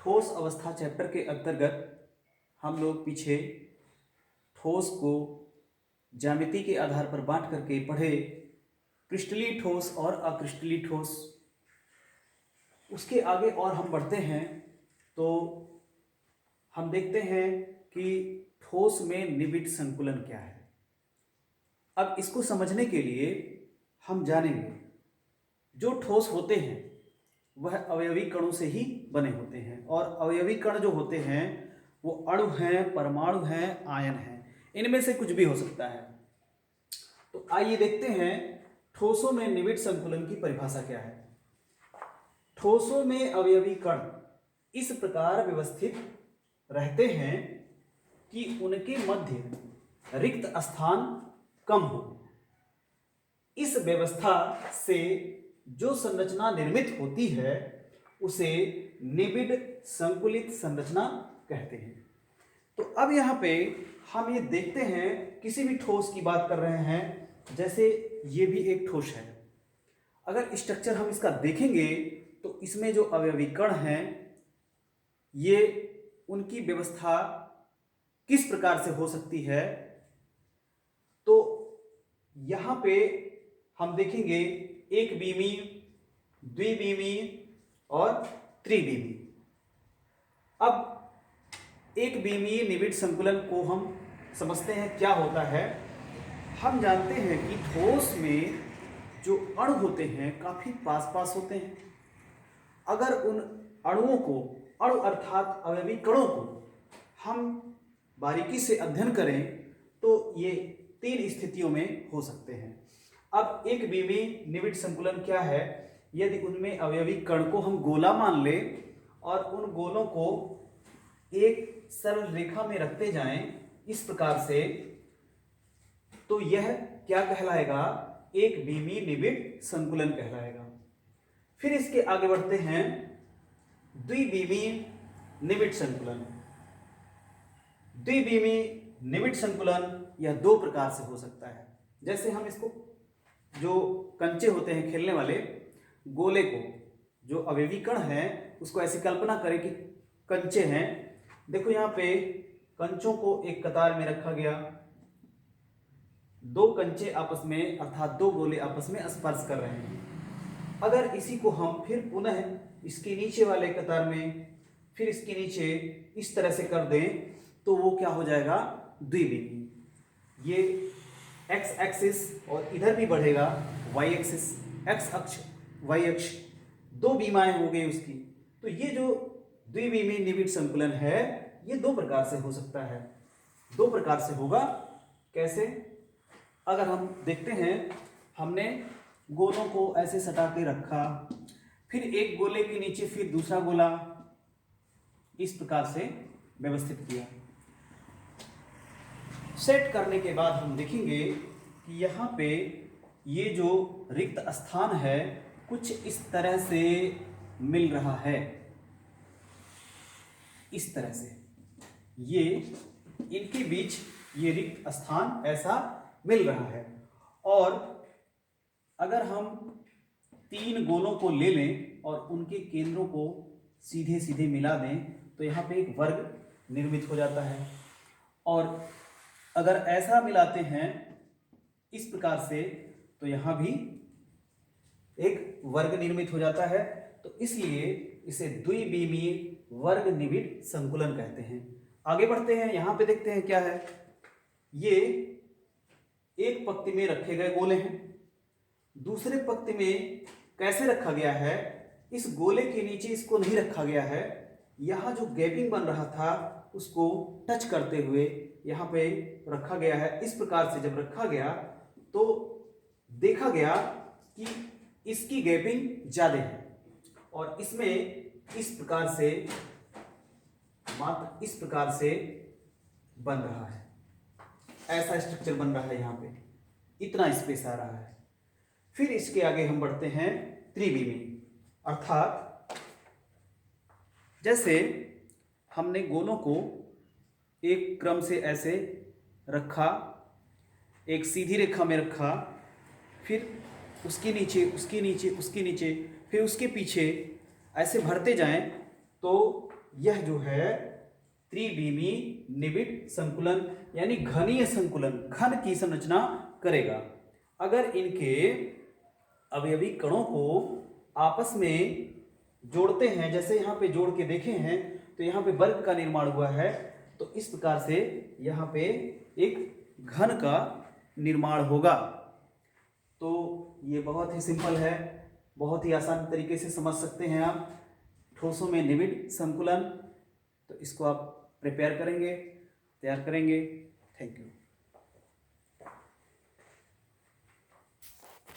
ठोस अवस्था चैप्टर के अंतर्गत हम लोग पीछे ठोस को ज्यामिति के आधार पर बांट करके पढ़े क्रिस्टलीय ठोस और अक्रिस्टलीय ठोस। उसके आगे और हम बढ़ते हैं तो हम देखते हैं कि ठोस में निबिड़ संकुलन क्या है। अब इसको समझने के लिए हम जानेंगे जो ठोस होते हैं वह अवयवी कणों से ही बने होते हैं, और अवयवी कण जो होते हैं वो अणु हैं, परमाणु हैं, आयन हैं, इनमें से कुछ भी हो सकता है। तो आइए देखते हैं ठोसों में निबिड़ संकुलन की परिभाषा क्या है। ठोसों में अवयवी कण इस प्रकार व्यवस्थित रहते हैं कि उनके मध्य रिक्त स्थान कम हो। इस व्यवस्था से जो संरचना निर्मित होती है उसे निबिड़ संकुलित संरचना कहते हैं। तो अब यहाँ पे हम ये देखते हैं, किसी भी ठोस की बात कर रहे हैं, जैसे ये भी एक ठोस है। अगर स्ट्रक्चर हम इसका देखेंगे तो इसमें जो अवयवी कण हैं ये उनकी व्यवस्था किस प्रकार से हो सकती है। तो यहाँ पे हम देखेंगे एक बीमी, द्विबीमी और त्रिबीमी। अब एक बीमीय निबिड़ संकुलन को हम समझते हैं क्या होता है। हम जानते हैं कि ठोस में जो अणु होते हैं काफी पास पास होते हैं। अगर उन अणुओं को, अणु अर्थात अवयवी कणों को हम बारीकी से अध्ययन करें तो ये तीन स्थितियों में हो सकते हैं। अब एक बीमीय निबिड़ संकुलन क्या है, यदि उनमें अवयवी कण को हम गोला मान लें और उन गोलों को एक सरल रेखा में रखते जाएं इस प्रकार से, तो यह क्या कहलाएगा, एक बीमीय निबिड़ संकुलन कहलाएगा। फिर इसके आगे बढ़ते हैं द्विबीमीय निबिड़ संकुलन। द्विबीमीय निबिड़ संकुलन यह दो प्रकार से हो सकता है। जैसे हम इसको, जो कंचे होते हैं खेलने वाले, गोले को, जो अवयवी कण हैं उसको ऐसी कल्पना करें कि कंचे हैं। देखो यहाँ पे कंचों को एक कतार में रखा गया, दो कंचे आपस में अर्थात दो गोले आपस में स्पर्श कर रहे हैं। अगर इसी को हम फिर पुनः इसके नीचे वाले कतार में, फिर इसके नीचे इस तरह से कर दें तो वो क्या हो जाएगा, द्विबीमीय। ये एक्स एक्सिस और इधर भी बढ़ेगा वाई एक्सिस, एक्स अक्ष वाई अक्ष, दो बीमाएं हो गई उसकी। तो ये जो द्विबीमीय निबिड़ संकुलन है ये दो प्रकार से हो सकता है। दो प्रकार से होगा, कैसे? अगर हम देखते हैं, हमने गोलों को ऐसे सटा के रखा, फिर एक गोले के नीचे फिर दूसरा गोला, इस प्रकार से व्यवस्थित किया। सेट करने के बाद हम देखेंगे कि यहाँ पे ये जो रिक्त स्थान है कुछ इस तरह से मिल रहा है, इस तरह से ये इनके बीच ये रिक्त स्थान ऐसा मिल रहा है। और अगर हम तीन गोलों को ले लें और उनके केंद्रों को सीधे सीधे मिला दें तो यहाँ पे एक वर्ग निर्मित हो जाता है। और अगर ऐसा मिलाते हैं इस प्रकार से तो यहाँ भी एक वर्ग निर्मित हो जाता है। तो इसलिए इसे द्विबीमीय वर्ग निबिड़ संकुलन कहते हैं। आगे बढ़ते हैं, यहाँ पे देखते हैं क्या है। ये एक पंक्ति में रखे गए गोले हैं, दूसरे पंक्ति में कैसे रखा गया है, इस गोले के नीचे इसको नहीं रखा गया है। यहाँ जो गैपिंग बन रहा था उसको टच करते हुए यहाँ पे रखा गया है। इस प्रकार से जब रखा गया तो देखा गया कि इसकी गैपिंग ज्यादा है और इसमें इस प्रकार से, मात्र इस प्रकार से बन रहा है, ऐसा स्ट्रक्चर बन रहा है। यहाँ पे इतना स्पेस आ रहा है। फिर इसके आगे हम बढ़ते हैं त्रिबीमीय, अर्थात जैसे हमने गोलों को एक क्रम से ऐसे रखा, एक सीधी रेखा में रखा, फिर उसके नीचे, उसके नीचे, उसके नीचे, फिर उसके पीछे ऐसे भरते जाएं तो यह जो है त्रिविमी निबिड़ संकुलन यानी घनीय संकुलन, घन की संरचना करेगा। अगर इनके अवयवी कणों को आपस में जोड़ते हैं, जैसे यहाँ पे जोड़ के देखे हैं तो यहाँ पे वर्ग का निर्माण हुआ है, तो इस प्रकार से यहाँ पे एक घन का निर्माण होगा। तो ये बहुत ही सिंपल है, बहुत ही आसान तरीके से समझ सकते हैं आप। ठोसों में निबिड़ संकुलन, तो इसको आप प्रिपेयर करेंगे, तैयार करेंगे। Thank you.